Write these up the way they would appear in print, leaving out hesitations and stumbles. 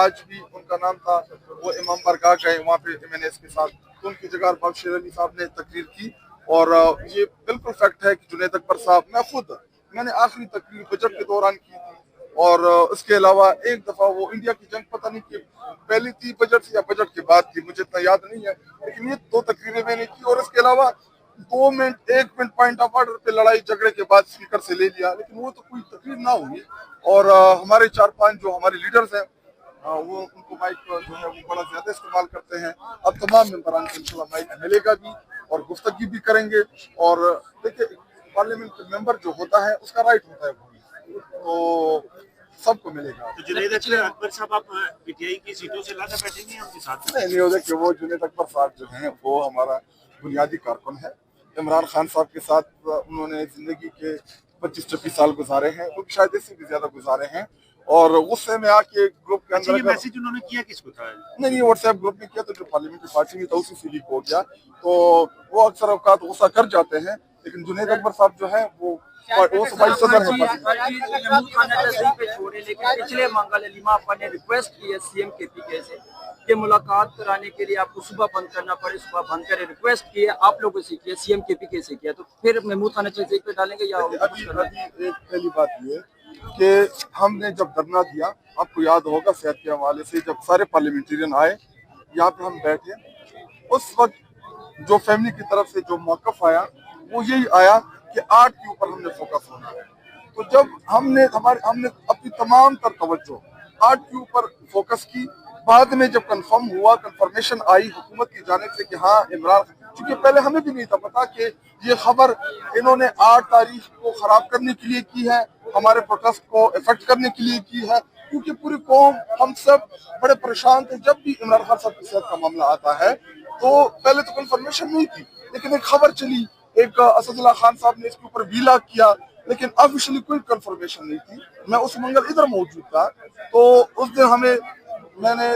آج بھی ان کا نام تھا، وہ امام برگاہ گئے وہاں پہ MNAs کے ساتھ، تو ان کی جگہ ارباب شیر علی صاحب نے تقریر کی، اور یہ بالکل فیکٹ ہے کہ جنید اکبر صاحب، میں نے آخری تقریر بجٹ کے دوران کی تھی، اور اس کے علاوہ ایک دفعہ وہ انڈیا کی جنگ پتہ نہیں کہ پہلی تھی بجٹ یا بجٹ کے بعد تھی، مجھے اتنا یاد نہیں ہے، لیکن یہ 2 تقریریں میں نے کی، اور اس کے علاوہ 2 minute 1 minute point of order پہ لڑائی جھگڑے کے بعد اسپیکر سے لے لیا، لیکن وہ تو کوئی تقریر نہ ہوئی، اور ہمارے 4-5 جو ہمارے لیڈرز ہیں، وہ ان کو مائک جو ہے وہ بڑا زیادہ استعمال کرتے ہیں۔ اب تمام ممبران کو انشاءاللہ مائک ملے گا بھی، اور گفتگی بھی کریں گے، اور دیکھیں پارلیمنٹ ممبر جو ہوتا ہے اس کا رائٹ ہوتا ہے بولنا، تو سب کو ملے گا۔ تو جنید اکبر صاحب آپ PTI کی سیٹوں سے لانا بیٹھیں گے ہم کے ساتھ؟ نہیں ہوتا کہ وہ جنید اکبر صاحب جو ہیں وہ ہمارا بنیادی کارکن ہے۔ عمران خان صاحب کے ساتھ انہوں نے زندگی کے 25-26 سال گزارے ہیں، وہ شاید اس سے بھی زیادہ گزارے ہیں، اور غصے میں آ کے گروپ کے اندر یہ میسج انہوں نے کیا کس کو تھا؟ نہیں واٹس ایپ گروپ میں کیا، تو جو پارلیمنٹری پارٹی میں تھا اسی سے لیک ہو گیا، تو وہ اکثر اوقات غصہ کر جاتے ہیں، لیکن جنید اکبر صاحب جو ہیں وہ صوبائی صدر ہیں۔ پچھلے منگل علیمہ افا نے ریکویسٹ کی ہے CM KPK سے کہ ملاقات کرانے کے لیے آپ کو صبح بند کرنا پڑے، صبح بند کرے، ریکویسٹ کی ہے آپ لوگوں سے کیا، CM KPK سے کیا، تو پھر محمود خان چیزیں پہ ڈالیں گے یا ابھی ایک پہلی بات یہ کہ ہم نے جب دھرنا دیا، آپ کو یاد ہوگا صحت کے حوالے سے، جب سارے پارلیمنٹرین آئے یہاں پہ ہم بیٹھے، اس وقت جو فیملی کی طرف سے جو موقف آیا وہ یہی آیا کہ آرٹ کے اوپر ہم نے فوکس ہونا ہے، تو جب ہم نے اپنی تمام تر توجہ آرٹ کے اوپر فوکس کی، بعد میں جب کنفرمیشن آئی حکومت کی جانب سے کہ ہاں عمران، چونکہ پہلے ہمیں بھی نہیں تھا پتا کہ یہ خبر انہوں نے 8 تاریخ کو خراب کرنے کے لیے کی ہے، ہمارے پروٹیسٹ کو افیکٹ کرنے کے لیے کی ہے، کیونکہ پوری قوم ہم سب بڑے پریشان تھے۔ جب بھی عمران خان صاحب کی صحت کا معاملہ آتا ہے تو پہلے تو کنفرمیشن نہیں تھی، لیکن ایک خبر چلی، ایک اسد اللہ خان صاحب نے اس کے اوپر ویلا کیا، لیکن آفیشلی کوئی کنفرمیشن نہیں تھی۔ میں اس منگل ادھر موجود تھا، تو اس دن میں نے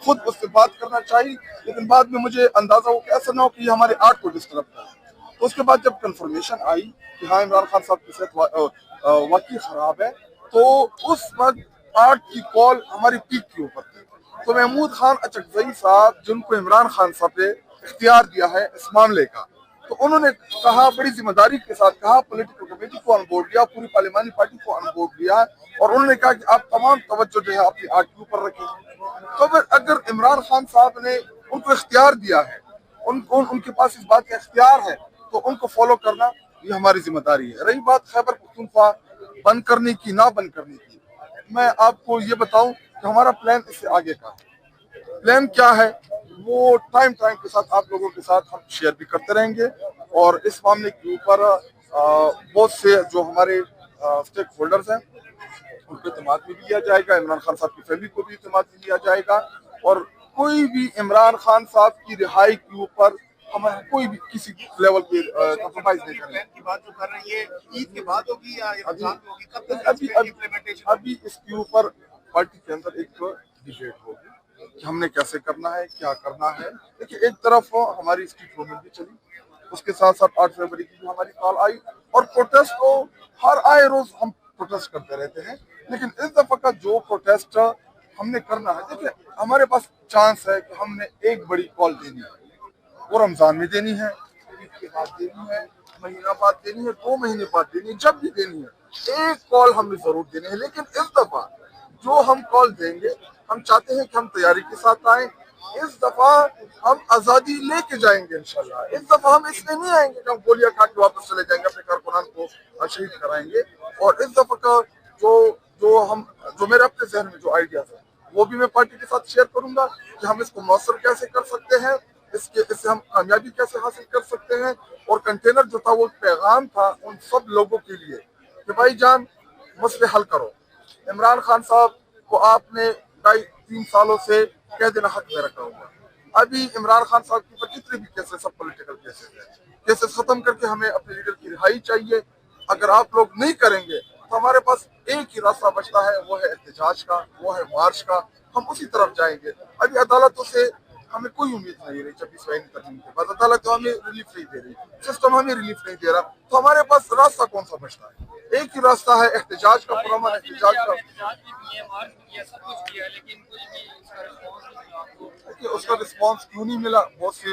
خود اس سے بات کرنا چاہی، لیکن بعد میں مجھے اندازہ ہو کہ ایسا نہ ہو کہ یہ ہمارے آرٹ کو ڈسٹرب کرے، تو اس کے بعد جب کنفرمیشن آئی کہ ہاں عمران خان صاحب کی صحت واقعی خراب ہے، تو اس وقت آرٹ کی کال ہماری پیک کے اوپر تھی، تو محمود خان اچکزئی صاحب جن کو عمران خان صاحب نے اختیار دیا ہے اس معاملے کا، تو انہوں نے کہا بڑی ذمہ داری کے ساتھ کہا، پولیٹیکل کمیٹی کو آن بورڈ لیا، پوری پارلیمانی پارٹی کو آن بورڈ لیا، اور انہوں نے کہا کہ آپ تمام توجہ جو ہے اپنی آرٹ کے اوپر رکھیں۔ تو اگر عمران خان صاحب نے ان کو اختیار دیا ہے، ان کے پاس اس بات کا اختیار ہے، تو ان کو فالو کرنا یہ ہماری ذمہ داری ہے۔ رہی بات خیبر پختونخوا بند کرنے کی نہ بند کرنے کی، میں آپ کو یہ بتاؤں کہ ہمارا پلان اس سے آگے کا ہے۔ پلان کیا ہے وہ ٹائم کے ساتھ آپ لوگوں کے ساتھ ہم شیئر بھی کرتے رہیں گے، اور اس معاملے کے اوپر بہت سے جو ہمارے اسٹیک ہولڈرز ہیں ان کو اعتماد بھی لیا جائے گا، عمران خان صاحب کی فیملی کو بھی اعتماد بھی لیا جائے گا، اور کوئی بھی عمران خان صاحب کی رہائی کے اوپر ہم کوئی بھی کسی لیول کی کمپرومائز نہیں کریں گے۔ بات جو کر رہے ہیں عید کے بعد ہوگی یا رمضان میں ہوگی، کب تک ابھی اس کے اوپر پارٹی کے اندر ایک ڈیبیٹ ہوگی کہ ہم نے کیسے کرنا ہے، کیا کرنا ہے۔ دیکھیے ایک طرف ہماری اسٹریٹ موومنٹ بھی چلی، اس کے ساتھ ساتھ 8 فروری کی جو ہماری کال آئی، اور پروٹیسٹ کو ہر آئے روز ہم پروٹیسٹ کرتے رہتے ہیں، لیکن اس دفعہ کا جو پروٹیسٹ ہم نے کرنا ہے، دیکھیں ہمارے پاس چانس ہے کہ ہم نے ایک بڑی کال دینی ہے، وہ رمضان میں دینی ہے، عید کے بعد دینی ہے، مہینہ بعد دینی ہے، 2 مہینے بعد دینی ہے، جب بھی دینی ہے ایک کال ہم نے ضرور دینی ہے۔ لیکن اس دفعہ جو ہم کال دیں گے، ہم چاہتے ہیں کہ ہم تیاری کے ساتھ آئیں، اس دفعہ ہم آزادی لے کے جائیں گے انشاءاللہ۔ اس دفعہ ہم اس میں نہیں آئیں گے کہ ہم گولیاں کھا کے واپس چلے جائیں گے، اپنے کارکنان کو شہید کرائیں گے، اور اس دفعہ کا جو میرے اپنے ذہن میں جو آئیڈیاز ہیں وہ بھی میں پارٹی کے ساتھ شیئر کروں گا کہ ہم اس کو مؤثر کیسے کر سکتے ہیں، اس سے ہم کامیابی کیسے حاصل کر سکتے ہیں۔ اور کنٹینر جو تھا وہ پیغام تھا ان سب لوگوں کے لیے کہ بھائی جان مسئلے حل کرو۔ عمران خان صاحب کو آپ نے 2.5-3 سالوں سے قید حق میں رکھا ہوا، ابھی عمران خان صاحب کے اوپر جتنے بھی کیسز سب پولیٹیکل کیسز ختم کر کے ہمیں اپنے لیڈر کی رہائی چاہیے۔ اگر آپ لوگ نہیں کریں گے تو ہمارے پاس ایک ہی راستہ بچتا ہے، وہ ہے احتجاج کا، وہ ہے مارچ کا، ہم اسی طرف جائیں گے۔ ابھی عدالتوں سے ہمیں کوئی امید نہیں رہی، 26 ترمیم کے بعد عدالت ہمیں ریلیف نہیں دے رہی، سسٹم ہمیں ریلیف نہیں دے رہا، تو ہمارے پاس راستہ کون سا بچتا ہے؟ ایک ہی راستہ ہے احتجاج کا، پرامن احتجاج کا۔ دیکھیے اس کا رسپانس کیوں نہیں ملا؟ بہت سے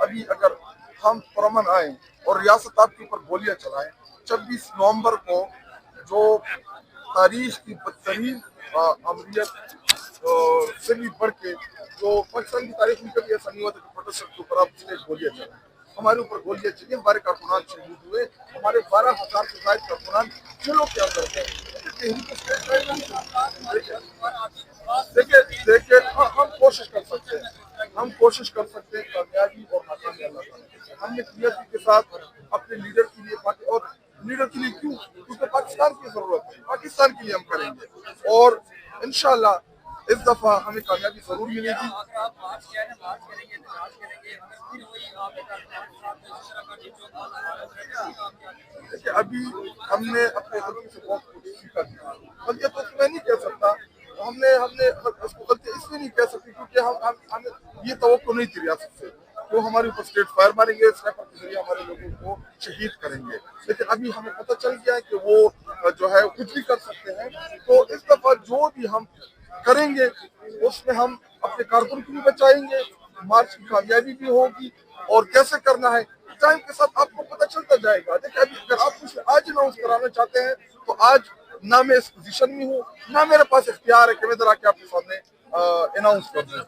ابھی اگر ہم پرامن آئیں اور ریاست آپ کے اوپر گولیاں چلائیں، 26 نومبر کو جو تاریخ کی بدترین عملیت سے بھی بڑھ کے، جو پاکستان کی تاریخ میں کبھی ایسا نہیں ہوا تھا کہ پروٹیسٹر کے اوپر آپ اسٹیج گولیاں چلائیں، ہمارے اوپر گولیاں چلی، ہمارے کارکنان شہید ہوئے، ہمارے 12,000 سے زائد کارکنان جیلوں کے اندر گئے۔ دیکھیے ہم کوشش کر سکتے ہیں، ہم کوشش کر سکتے ہیں کامیابی اور ناکامی اللہ تعالیٰ۔ ہم نے کلیئرٹی کے ساتھ اپنے لیڈر کے لیے، اور لیڈر کے لیے کیوں؟ کیونکہ پاکستان کی ضرورت ہے، پاکستان کے لیے ہم کریں گے، اور انشاءاللہ اس دفعہ ہمیں کامیابی ضرور ملے گی۔ دیکھیے ابھی ہم نے اپنے غلطی سے بہت کچھ سیکھا دیا، غلطیاں تو میں نہیں کہہ سکتا، ہم نے اس کو غلطی اس لیے نہیں کہہ سکتے کیونکہ ہمیں یہ توقع نہیں تھی ریاست سے، وہ ہمارے اوپر اسٹریٹ فائر ماریں گے، سنائپر کے ذریعے ہمارے لوگوں کو شہید کریں گے، لیکن ابھی ہمیں پتہ چل گیا ہے کہ وہ جو ہے کچھ بھی کر سکتے ہیں۔ تو اس دفعہ جو بھی ہم کریں گے اس میں ہم اپنے کارکن کو بھی بچائیں گے، مارچ کی کامیابی بھی ہوگی، اور کیسے کرنا ہے ٹائم کے ساتھ آپ کو پتہ چلتا جائے گا۔ دیکھیں ابھی اگر آپ مجھ سے آج اناؤنس کرانا چاہتے ہیں تو آج نہ میں اس پوزیشن میں ہوں، نہ میرے پاس اختیار ہے کہ میں ادھر آ کے آپ کے سامنے اناؤنس کر دوں۔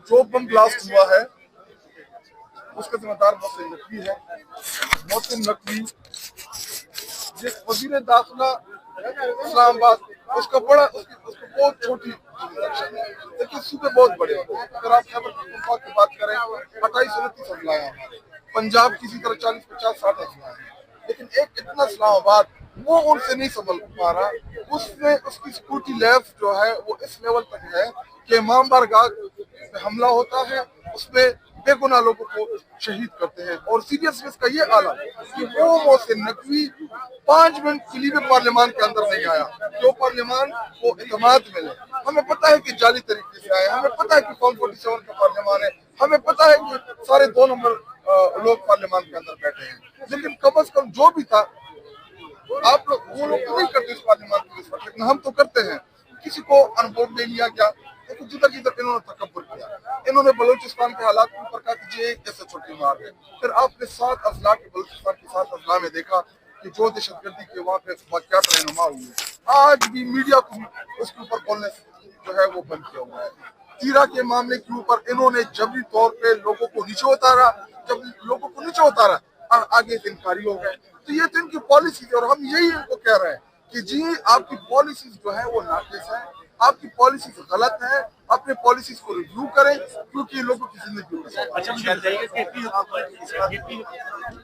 جو بم بلاسٹ ہوا ہے اس کا ذمہ دار محسن نقوی ہے۔ محسن نقوی جس وزیر داخلہ اسلام آباد، اس کا بہت چھوٹی لیکن صوبے بہت بڑے ہیں۔ اگر آپ خیبر پختونخوا کی بات کریں 28-29 اضلاع ہیں ہمارے، پنجاب کسی طرح 40-50-60 اضلاع ہیں، لیکن ایک اتنا اسلام آباد وہ ان سے نہیں سنبھل پا رہا۔ اس میں اس کی سیکورٹی لیب جو ہے وہ اس لیول تک ہے کہ امام بارگاہ پہ حملہ ہوتا ہے، اس میں بے گناہ لوگوں کو شہید کرتے ہیں، اور سیریسنس کا یہ عالم کہ وہ محسن نقوی 5 منٹ کے لیے بھی پارلیمان کے اندر نہیں آیا، جو پارلیمان کو اعتماد ملے۔ ہمیں پتہ ہے کہ جعلی طریقے سے آئے، ہمیں پتہ ہے کہ فارم 47 کا پارلیمان ہے، ہمیں پتہ ہے کہ سارے 2 نمبر لوگ پارلیمان کے اندر بیٹھے ہیں، لیکن کم از کم جو بھی تھا آپ لوگ وہ لوگ نہیں کرتے اس پارلیمان کے اس وقت، لیکن ہم تو کرتے ہیں۔ کسی کو ان بورڈ لے لیا گیا، جدھر جدھر انہوں نے تکبر کیا، انہوں نے بلوچستان کے حالات کے اوپر کہا کہ یہ ایسے چھوٹی مار ہے، پھر آپ نے 7 اضلاع کے بلوچستان کے 7 اضلاع میں دیکھا کہ جو دہشت گردی کے وہاں پہ واقعات رہنما ہوئے، آج بھی میڈیا کو اس کے اوپر بولنے سے جو ہے وہ بند کیا ہوا ہے۔ تیرا کے معاملے کے اوپر انہوں نے جبری طور پہ لوگوں کو نیچے اتارا، جب لوگوں کو نیچے اتارا آگے سے انکاری ہو گئے، تو یہ تو ان کی پالیسیز ہے، اور ہم یہی ان کو کہہ رہے ہیں کہ جی آپ کی پالیسیز جو ہے وہ ناقص ہے، آپ کی پالیسیز غلط ہے، اپنے پالیسیز کو ریویو کریں، کیونکہ یہ لوگوں کی زندگی اچھا مجھے بتائیے کہ